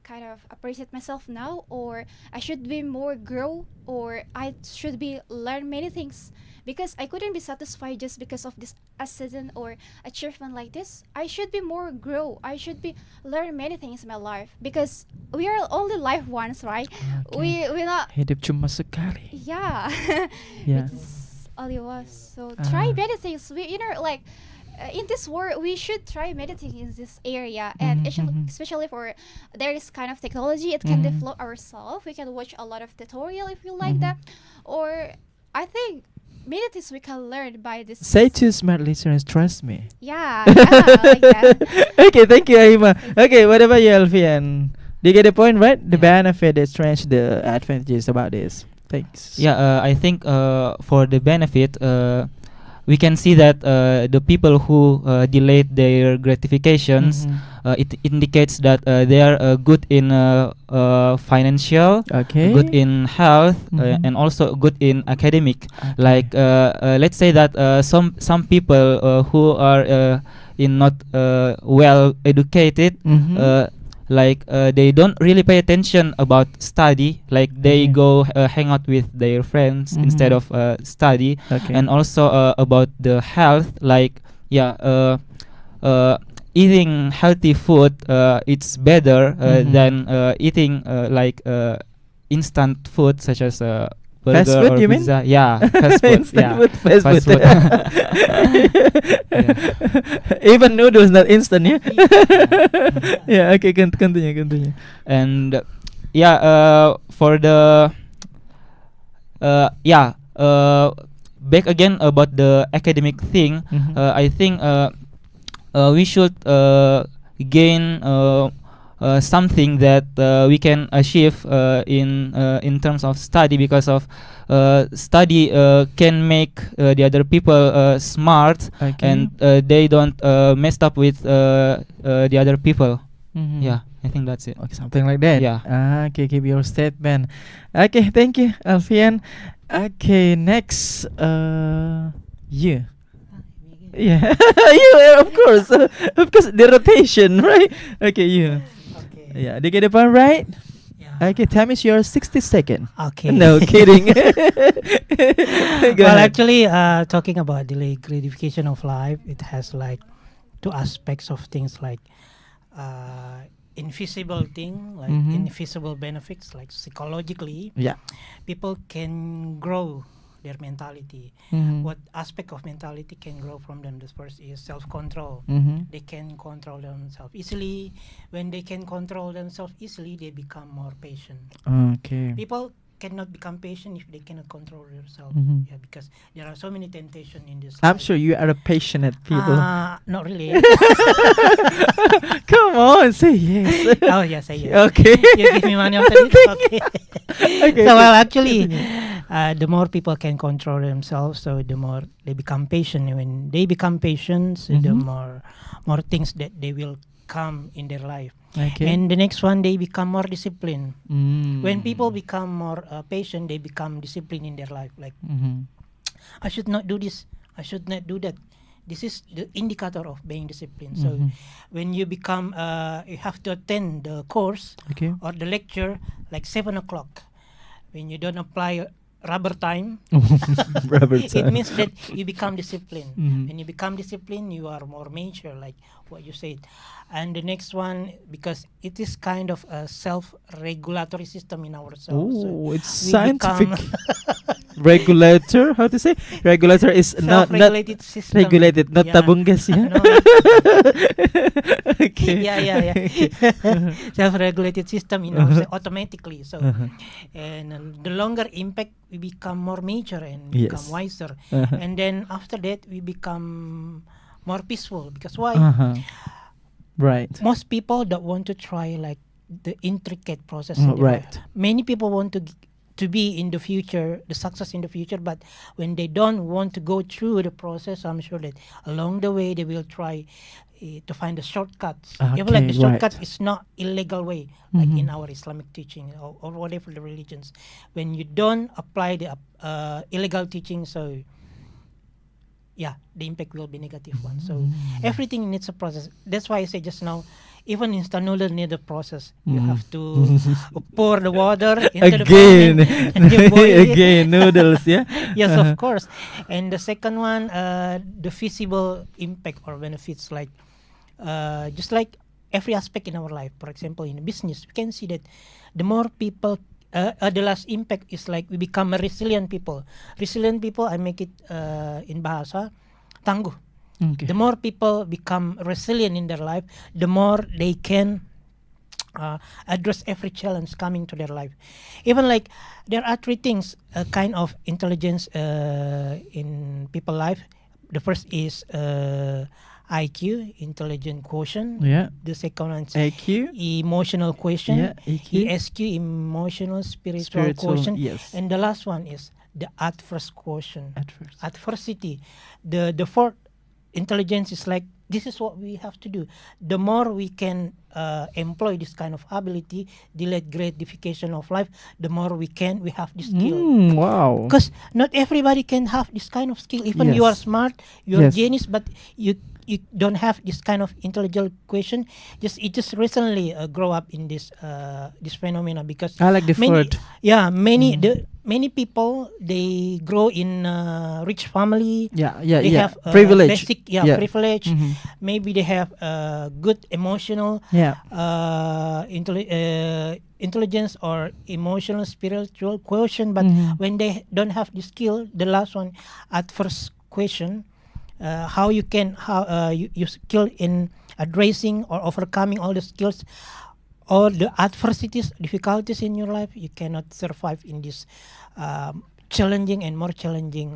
Speaker 5: kind of appreciate myself now, or I should be more grow, or I should be learn many things, because I couldn't be satisfied just because of this accident or achievement like this. I should be more grow. I should be learn many things in my life, because we are only life once, right?
Speaker 1: Okay.
Speaker 5: We not,
Speaker 1: Hidup cuma sekali.
Speaker 5: yeah.
Speaker 1: Yeah.
Speaker 5: It's all it was. So try
Speaker 1: Ah.
Speaker 5: many things. We, like, in this world, we should try many things in this area, and
Speaker 1: Mhm.
Speaker 5: especially for there is kind of technology. It can
Speaker 1: Mhm.
Speaker 5: develop ourselves. We can watch a lot of tutorial if you like
Speaker 1: Mhm.
Speaker 5: that, or I think many things we can learn by this.
Speaker 1: Say to smart listeners, trust me.
Speaker 5: Yeah, like that.
Speaker 1: Okay, thank you, Aima. Okay, what about you, Alfian? Do you get the point, right? The
Speaker 4: Yeah.
Speaker 1: benefit, the strength, the advantages about this. Thanks.
Speaker 4: Yeah, I think for the benefit, we can see that the people who delayed their gratifications,
Speaker 1: Mhm.
Speaker 4: it indicates that they are good in financial,
Speaker 1: Okay.
Speaker 4: good in health,
Speaker 1: Mhm.
Speaker 4: and also good in academic.
Speaker 1: Okay.
Speaker 4: Like let's say that some people who are in not well educated,
Speaker 1: Mhm.
Speaker 4: they don't really pay attention about study, like they
Speaker 1: Okay.
Speaker 4: go hang out with their friends instead
Speaker 1: Mhm.
Speaker 4: of study.
Speaker 1: Okay.
Speaker 4: And also about the health, like eating healthy food, it's better
Speaker 1: Mhm.
Speaker 4: than eating instant food such as burger
Speaker 1: Fast food,
Speaker 4: or
Speaker 1: you mean?
Speaker 4: pizza. Yeah, fast food.
Speaker 1: Instant
Speaker 4: Yeah,
Speaker 1: food, fast
Speaker 4: fast
Speaker 1: food. Even noodles not instant, yeah. Yeah. Okay. Continue.
Speaker 4: And yeah, for the yeah, back again about the academic thing.
Speaker 1: Mhm.
Speaker 4: I think we should gain something that we can achieve in terms of study, because of study can make the other people smart,
Speaker 1: Okay.
Speaker 4: and they don't messed up with the other people.
Speaker 1: Mhm.
Speaker 4: Yeah, I think that's it.
Speaker 1: Okay, something like that.
Speaker 4: Yeah.
Speaker 1: Okay, keep your statement. Okay, thank you, Alfian. Okay, next, you. Yeah, you, of course, the rotation, right? Okay, you.
Speaker 2: Okay.
Speaker 1: Yeah, they get the point right.
Speaker 2: Yeah.
Speaker 1: Okay, time is your 60 second.
Speaker 2: Okay.
Speaker 1: No kidding. Go
Speaker 2: Well,
Speaker 1: ahead.
Speaker 2: actually, talking about delayed gratification of life, it has like two aspects of things, like invisible thing, like
Speaker 1: Mhm.
Speaker 2: invisible benefits, like psychologically,
Speaker 1: Yeah.
Speaker 2: people can grow their mentality.
Speaker 1: Mhm.
Speaker 2: What aspect of mentality can grow from them? The first is self-control.
Speaker 1: Mhm.
Speaker 2: They can control themselves easily. When they can control themselves easily, they become more patient.
Speaker 1: Okay.
Speaker 2: People cannot become patient if they cannot control themselves.
Speaker 1: Mhm.
Speaker 2: Yeah, because there are so many temptations in this.
Speaker 1: I'm
Speaker 2: life.
Speaker 1: sure you are a passionate people.
Speaker 2: Not really.
Speaker 1: Come on, say yes.
Speaker 2: Oh yes, I yes.
Speaker 1: Okay.
Speaker 2: You give me money after this. Okay.
Speaker 1: Okay,
Speaker 2: So well,
Speaker 1: okay.
Speaker 2: actually, the more people can control themselves, so the more they become patient. When they become patient, so the
Speaker 1: Mhm.
Speaker 2: more things that they will come in their life.
Speaker 1: Okay.
Speaker 2: And the next one, they become more disciplined.
Speaker 1: Mm.
Speaker 2: When people become more patient, they become disciplined in their life. Like,
Speaker 1: Mhm.
Speaker 2: I should not do this. I should not do that. This is the indicator of being disciplined. So
Speaker 1: Mhm.
Speaker 2: when you become, you have to attend the course
Speaker 1: Okay.
Speaker 2: or the lecture like 7 o'clock. When you don't apply rubber time,
Speaker 1: Rubber
Speaker 2: it
Speaker 1: time.
Speaker 2: means that you become disciplined.
Speaker 1: Mhm.
Speaker 2: When you become disciplined, you are more mature, like what you said. And the next one, because it is kind of a self-regulatory system in ourselves. So
Speaker 1: Oh, it's
Speaker 2: we
Speaker 1: scientific.
Speaker 2: become
Speaker 1: Regulator, how to say? Regulator is not
Speaker 2: self-regulated system.
Speaker 1: regulated, not
Speaker 2: Yeah.
Speaker 1: tabung gas, yeah.
Speaker 2: No.
Speaker 1: Okay.
Speaker 2: Yeah. Self-regulated system in ourselves automatically. So,
Speaker 1: Uh-huh.
Speaker 2: and the longer impact, we become more mature and
Speaker 1: Yes.
Speaker 2: become wiser.
Speaker 1: Uh-huh.
Speaker 2: And then after that, we become more peaceful. Because why?
Speaker 1: Uh-huh. Right.
Speaker 2: Most people don't want to try like the intricate process.
Speaker 1: Oh,
Speaker 2: in their
Speaker 1: right.
Speaker 2: life. Many people want to be in the future, the success in the future, but when they don't want to go through the process, I'm sure that along the way they will try to find the shortcuts. Even like
Speaker 1: Okay,
Speaker 2: the shortcut
Speaker 1: right.
Speaker 2: is not illegal way, like
Speaker 1: Mhm.
Speaker 2: in our Islamic teaching or whatever the religions. When you don't apply the illegal teaching, so yeah, the impact will be negative one. So
Speaker 1: Mm-hmm.
Speaker 2: everything needs a process. That's why I say just now, even instant noodle need a process. You
Speaker 1: Mhm.
Speaker 2: have to pour the water into the
Speaker 1: Again,
Speaker 2: pan and you boil it.
Speaker 1: again, noodles, yeah.
Speaker 2: Yes,
Speaker 1: Uh-huh.
Speaker 2: of course. And the second one, the visible impact or benefits, like just like every aspect in our life. For example, in business, we can see that the more people, the last impact is like we become a resilient people. Resilient people, I make it in bahasa, tangguh.
Speaker 1: Okay.
Speaker 2: The more people become resilient in their life, the more they can address every challenge coming to their life. Even like there are three things, kind of intelligence in people life. The first is IQ, intelligent quotient.
Speaker 1: Yeah.
Speaker 2: The second one is
Speaker 1: AQ.
Speaker 2: emotional quotient.
Speaker 1: Yeah. EQ.
Speaker 2: ESQ, emotional spiritual
Speaker 1: Spiritual.
Speaker 2: quotient.
Speaker 1: Yes.
Speaker 2: And the last one is the adverse quotient.
Speaker 1: At first.
Speaker 2: Adversity. The fourth intelligence is like this is what we have to do. The more we can employ this kind of ability, delayed gratification of life, the more we have this skill.
Speaker 1: Wow.
Speaker 2: Because not everybody can have this kind of skill. Even you are
Speaker 1: Yes.
Speaker 2: smart, you are
Speaker 1: Yes.
Speaker 2: genius, but you you don't have this kind of intellectual question, it just recently grow up in this phenomena, because
Speaker 1: I like the
Speaker 2: many
Speaker 1: word.
Speaker 2: many people, they grow in rich family.
Speaker 1: Yeah,
Speaker 2: They have
Speaker 1: privilege.
Speaker 2: basic
Speaker 1: Yeah.
Speaker 2: privilege.
Speaker 1: Mhm.
Speaker 2: Maybe they have good emotional
Speaker 1: Yeah.
Speaker 2: intelligence or emotional spiritual quotient, but
Speaker 1: Mhm.
Speaker 2: when they don't have the skill, the last one, at first question, how you can you skill in addressing or overcoming all the skills or the adversities, difficulties in your life, you cannot survive in this challenging and more challenging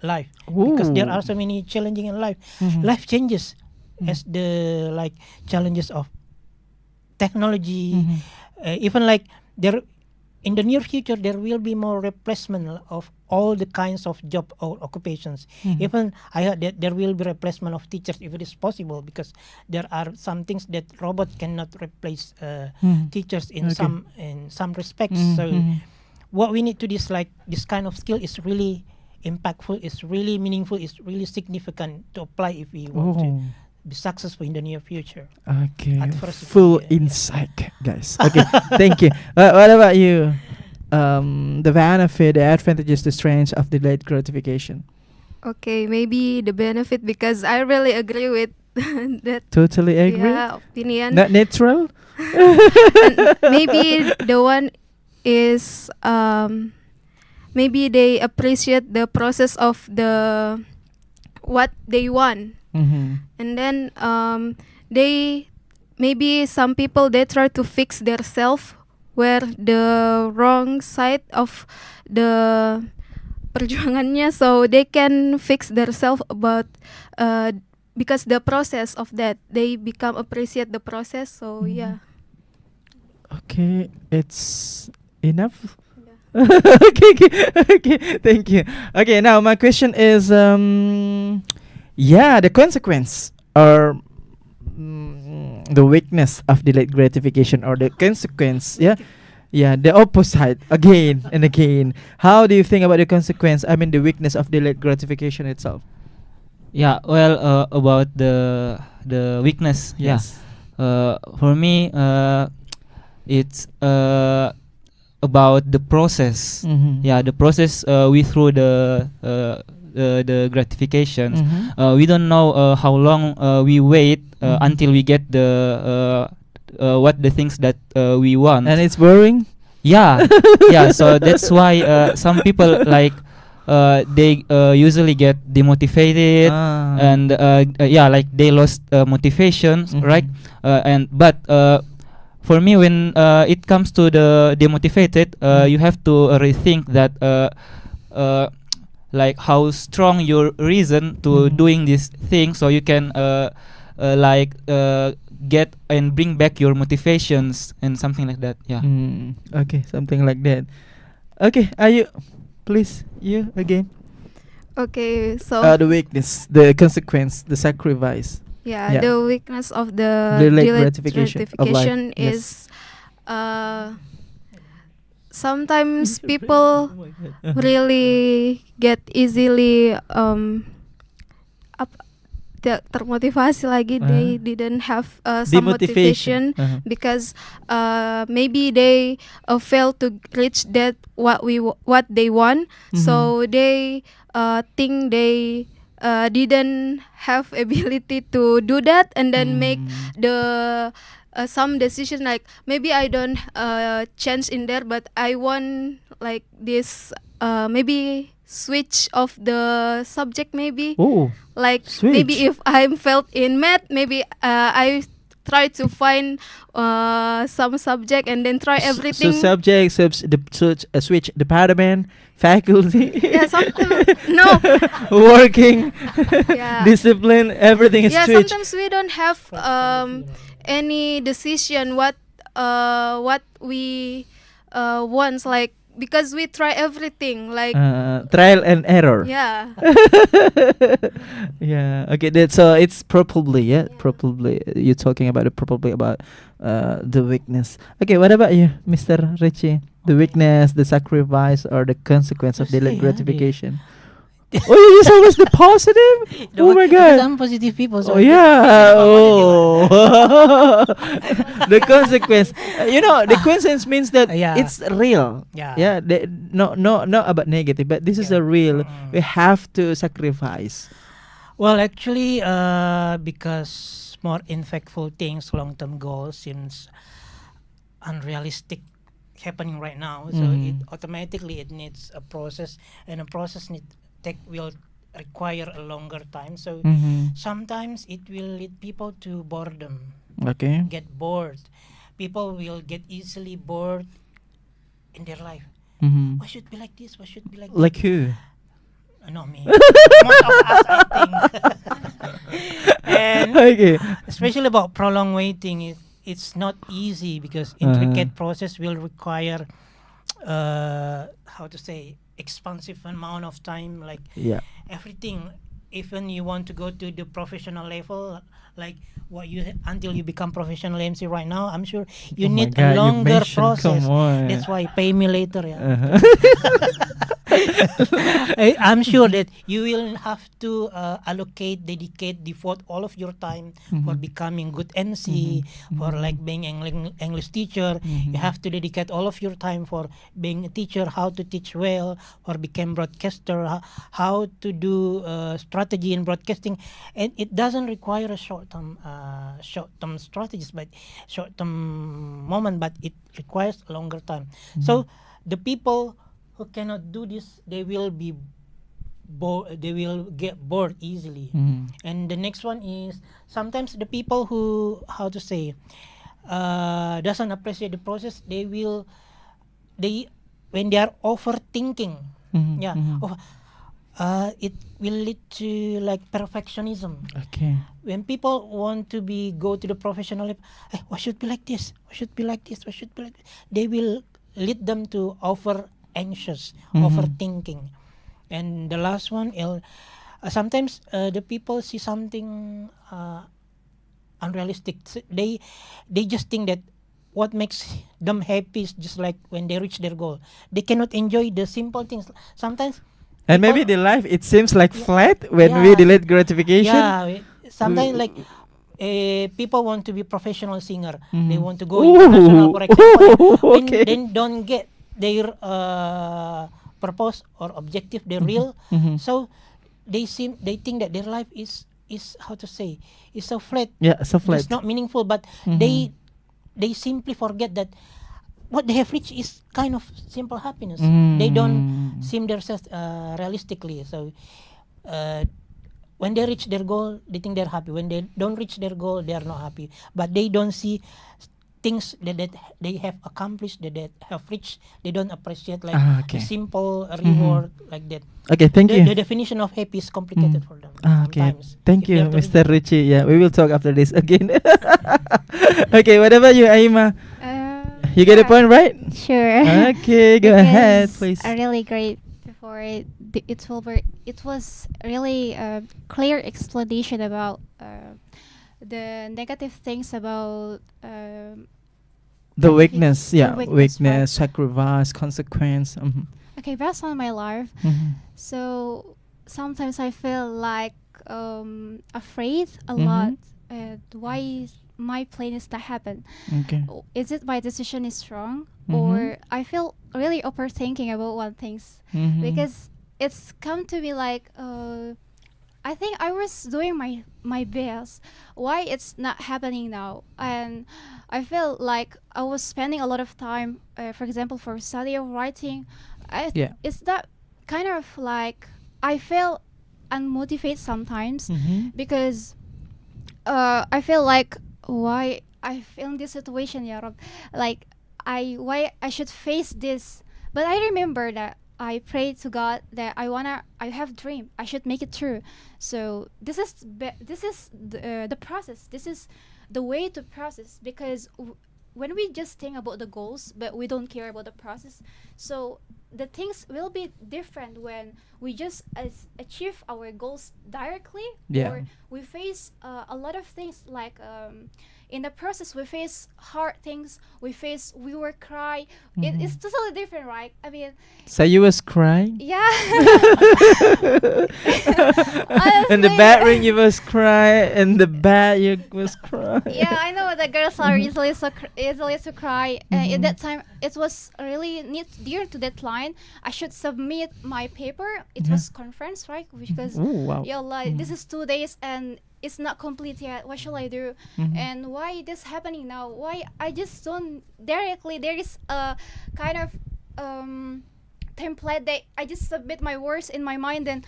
Speaker 2: life, because there
Speaker 1: Ooh.
Speaker 2: are so many challenging in life.
Speaker 1: Mhm.
Speaker 2: Life changes as the challenges of technology.
Speaker 1: Mhm.
Speaker 2: Even there, in the near future, there will be more replacement of all the kinds of job or occupations.
Speaker 1: Mhm.
Speaker 2: Even I heard that there will be replacement of teachers if it is possible, because there are some things that robots cannot replace
Speaker 1: Mhm.
Speaker 2: teachers in
Speaker 1: Okay.
Speaker 2: some respects.
Speaker 1: Mhm.
Speaker 2: So
Speaker 1: Mhm.
Speaker 2: what we need to this kind of skill is really impactful, is really meaningful, is really significant to apply if we want to
Speaker 1: Oh.
Speaker 2: be successful in the near future.
Speaker 1: Okay,
Speaker 2: Adversity,
Speaker 1: full
Speaker 2: yeah.
Speaker 1: insight, guys. Okay, thank you. What about you? The benefit, the advantages, the strengths of delayed gratification.
Speaker 3: Okay, maybe the benefit, because I really agree with that
Speaker 1: Totally agree.
Speaker 3: opinion.
Speaker 1: Not natural.
Speaker 3: And maybe the one is maybe they appreciate the process of the what they want,
Speaker 1: Mhm.
Speaker 3: and then they maybe some people they try to fix their self where the wrong side of the perjuangannya, so they can fix their self about because the process of that they become appreciate the process, so
Speaker 1: Mhm.
Speaker 3: yeah.
Speaker 1: Okay, it's enough. Okay, okay, okay. Thank you. Okay, now my question is, yeah, the consequence or the weakness of delayed gratification, or the consequence, yeah, the opposite again and again. How do you think about the consequence? I mean, the weakness of delayed gratification itself.
Speaker 4: Yeah, well, about the weakness,
Speaker 1: Yes.
Speaker 4: for me, it's about the process.
Speaker 1: Mhm.
Speaker 4: Yeah, the process we through the gratifications.
Speaker 1: Mhm.
Speaker 4: We don't know how long we wait
Speaker 1: Mhm.
Speaker 4: until we get what the things that we want.
Speaker 1: And it's boring.
Speaker 4: Yeah, yeah. So that's why some people they usually get demotivated,
Speaker 1: Ah.
Speaker 4: and yeah, like they lost motivation,
Speaker 1: Mhm.
Speaker 4: right? But for me, when it comes to the demotivated,
Speaker 1: Mhm.
Speaker 4: you have to rethink that like how strong your reason to
Speaker 1: Mhm.
Speaker 4: doing this thing, so you can get and bring back your motivations and something like that. Yeah.
Speaker 1: Okay, something like that. Okay, are you, please, you again?
Speaker 3: Okay, so
Speaker 1: The weakness, the consequence, the sacrifice.
Speaker 3: yeah,
Speaker 1: yeah.
Speaker 3: the weakness of the
Speaker 1: Delayed
Speaker 3: delayed
Speaker 1: gratification of life,
Speaker 3: gratification
Speaker 1: yes.
Speaker 3: is sometimes people really get easily termotivasi lagi. They didn't have some motivation
Speaker 1: Uh-huh.
Speaker 3: because maybe they fail to reach that what they want. So they think they didn't have ability to do that, and then make the some decision like maybe I don't change in there, but I want like this maybe switch of the subject, maybe
Speaker 1: Oh,
Speaker 3: like
Speaker 1: switch.
Speaker 3: maybe if I'm failed in math, maybe I try to find some subject and then try everything.
Speaker 1: So subject, switch department, faculty.
Speaker 3: Yeah, sometimes no.
Speaker 1: Working,
Speaker 3: Yeah.
Speaker 1: discipline, everything is
Speaker 3: Yeah,
Speaker 1: switch.
Speaker 3: sometimes we don't have any decision what we want, like because we try everything like
Speaker 1: Trial and error.
Speaker 3: yeah.
Speaker 1: Yeah. Okay. So it's probably probably you're talking about probably about the weakness. Okay. What about you, Mr. Richie? The weakness, the sacrifice, or the consequence of delayed gratification? Oh, it's always the positive. Oh my God.
Speaker 2: Some positive people. So
Speaker 1: Oh yeah. Oh. The consequence. The consequence means that
Speaker 2: Yeah.
Speaker 1: it's real.
Speaker 2: Yeah.
Speaker 1: Yeah. Not about negative, but this is
Speaker 2: Yeah.
Speaker 1: a real. We have to sacrifice.
Speaker 2: Well, actually, because more impactful things, long-term goals seems unrealistic happening right now. So it automatically it needs a process, and a process will require a longer time. So sometimes it will lead people to boredom,
Speaker 1: Okay.
Speaker 2: get bored. People will get easily bored in their life.
Speaker 1: Mm-hmm.
Speaker 2: Why should be like this? Why should be like
Speaker 1: Like who?
Speaker 2: not me. Most of us, I think. And
Speaker 1: Okay.
Speaker 2: especially about prolonged waiting, it's not easy because intricate process will require how to say expansive amount of time, like
Speaker 1: Yeah.
Speaker 2: everything. Even you want to go to the professional level, like until you become professional MC right now, I'm sure you
Speaker 1: Oh my
Speaker 2: need
Speaker 1: God,
Speaker 2: a
Speaker 1: you
Speaker 2: longer
Speaker 1: mentioned,
Speaker 2: process.
Speaker 1: come on.
Speaker 2: That's why pay me later. Yeah.
Speaker 1: Uh-huh.
Speaker 2: I'm sure that you will have to dedicate, devote all of your time for becoming good MC, for like being English teacher. You have to dedicate all of your time for being a teacher, how to teach well, or become broadcaster, how to do strategy in broadcasting, and it doesn't require a short-term strategies, but short-term moment, but it requires a longer time. So the people who cannot do this, they will be they will get bored easily. And the next one is sometimes the people who, how to say, doesn't appreciate the process, they when they are overthinking, it will lead to like perfectionism.
Speaker 1: Okay.
Speaker 2: When people want to go to the professional level, why should be like this? Why should be like this? Why should be like this? They will lead them to anxious, overthinking. And the last one, sometimes the people see something unrealistic. They just think that what makes them happy is just like when they reach their goal. They cannot enjoy the simple things. Sometimes.
Speaker 1: And maybe the life, it seems like flat when we
Speaker 2: Yeah.
Speaker 1: delete gratification.
Speaker 2: Yeah, sometimes like people want to be professional singer. They want to go
Speaker 1: Ooh.
Speaker 2: international, for example.
Speaker 1: Okay.
Speaker 2: Then don't get their purpose or objective, their real. So they think that their life is how to say, is so flat.
Speaker 1: Yeah, so flat.
Speaker 2: It's not meaningful, but they simply forget that what they have reached is kind of simple happiness. They don't see themselves realistically. So when they reach their goal, they think they're happy. When they don't reach their goal, they are not happy. But they don't see things that they have accomplished, that they have reached. They don't appreciate like
Speaker 1: Okay.
Speaker 2: the simple reward like that.
Speaker 1: Okay, thank you.
Speaker 2: The definition of happy is complicated for them.
Speaker 1: Okay,
Speaker 2: sometimes.
Speaker 1: thank
Speaker 2: If they
Speaker 1: you,
Speaker 2: have to
Speaker 1: Mr. Richie. Yeah, we will talk after this again. Okay, what about you, Aima? You get the point, right?
Speaker 5: Sure.
Speaker 1: Okay, go ahead,
Speaker 5: Because
Speaker 1: please.
Speaker 5: a really great before it was really a clear explanation about the negative things about
Speaker 1: The weakness,
Speaker 5: the
Speaker 1: yeah,
Speaker 5: weakness, right?
Speaker 1: weakness, sacrifice, consequence.
Speaker 5: okay, based on my life.
Speaker 1: Mhm.
Speaker 5: So sometimes I feel like afraid a
Speaker 1: Mhm.
Speaker 5: lot. Why is my plan is that happen?
Speaker 1: Okay.
Speaker 5: Is it my decision is wrong,
Speaker 1: Mhm.
Speaker 5: or I feel really overthinking about one things
Speaker 1: Mhm.
Speaker 5: because it's come to me like I think I was doing my best. Why it's not happening now? And I feel like I was spending a lot of time, for example, for study or writing.
Speaker 1: Yeah.
Speaker 5: It's that kind of like I feel unmotivated sometimes
Speaker 1: Mhm.
Speaker 5: because I feel like why I feel in this situation, ya Rob? Like why I should face this. But I remember that I prayed to God that I have dream. I should make it true. So this is the process. This is the way to process because when we just think about the goals but we don't care about the process, so the things will be different when we just achieve our goals directly,
Speaker 1: Yeah.
Speaker 5: or we face a lot of things like in the process we face hard things. We were cry. It's totally different, right? I mean,
Speaker 1: So you was crying
Speaker 5: yeah.
Speaker 1: in the
Speaker 5: Honestly,
Speaker 1: bedroom. You was crying in the bed. You was crying.
Speaker 5: Yeah, I know the girls are easily to cry. At that time, it was really dear to deadline. I should submit my paper. It was conference, right? Because
Speaker 1: Ooh, wow.
Speaker 5: yeah, like this is 2 days and it's not complete yet. What shall I do? And why this happening now? Why I just don't directly? There is a kind of template that I just submit my words in my mind and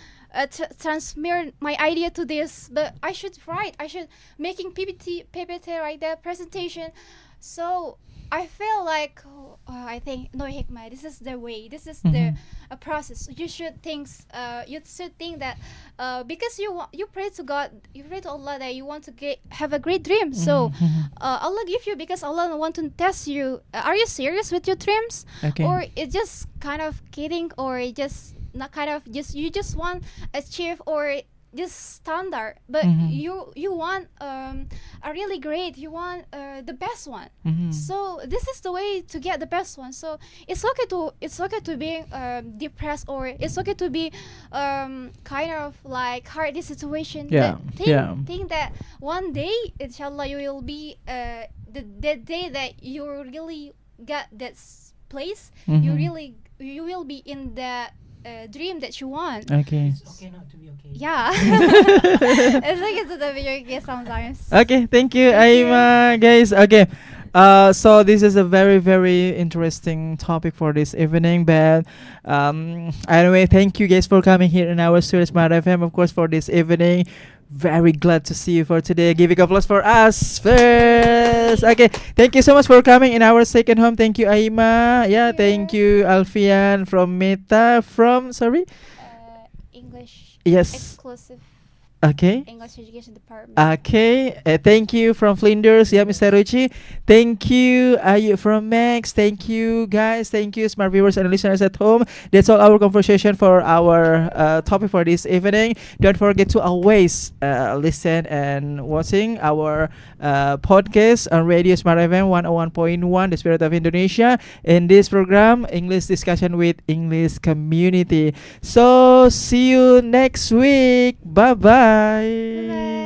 Speaker 5: transmit my idea to this. But I should write. I should making PPT right there presentation. So I feel like I think no hikmah. This is the way. This is the process. You should think. You should think that because you pray to God, you pray to Allah that you want to have a great dream. So Allah give you because Allah want to test you. Are you serious with your dreams?
Speaker 1: Okay.
Speaker 5: Or it's just kind of kidding, or it just not kind of just you just want achieve or just standard, but you want a really great, you want the best one. So this is the way to get the best one. So it's okay to be depressed, or it's okay to be kind of like hard this situation.
Speaker 1: Yeah,
Speaker 5: But think that one day inshallah you will be the day that you really got that place. You will be in the dream that you want.
Speaker 1: Okay.
Speaker 2: It's okay not to be okay.
Speaker 5: Yeah. It's like it's a video game sometimes.
Speaker 1: Okay, thank you,
Speaker 5: Thank you.
Speaker 1: Aima, guys. Okay, so this is a very, very interesting topic for this evening. But anyway, thank you guys for coming here in our studio Smart FM, of course, for this evening. Very glad to see you for today. Give a applause for us first. Okay, thank you so much for coming in our second home. Thank you, Aima. Yeah, thank you, Alfian from Meta. From sorry.
Speaker 5: English
Speaker 1: Yes.
Speaker 5: exclusive
Speaker 1: Okay.
Speaker 5: English education department.
Speaker 1: Okay, thank you from Flinders, yeah, Mr. Ruchi. Thank you, Ayu from Max. Thank you, guys. Thank you, smart viewers and listeners at home. That's all our conversation for our topic for this evening. Don't forget to always listen and watching our podcast on Radio Smart FM 101.1, The Spirit of Indonesia. In this program, English discussion with English community. So see you next week. Bye bye.
Speaker 5: Bye-bye.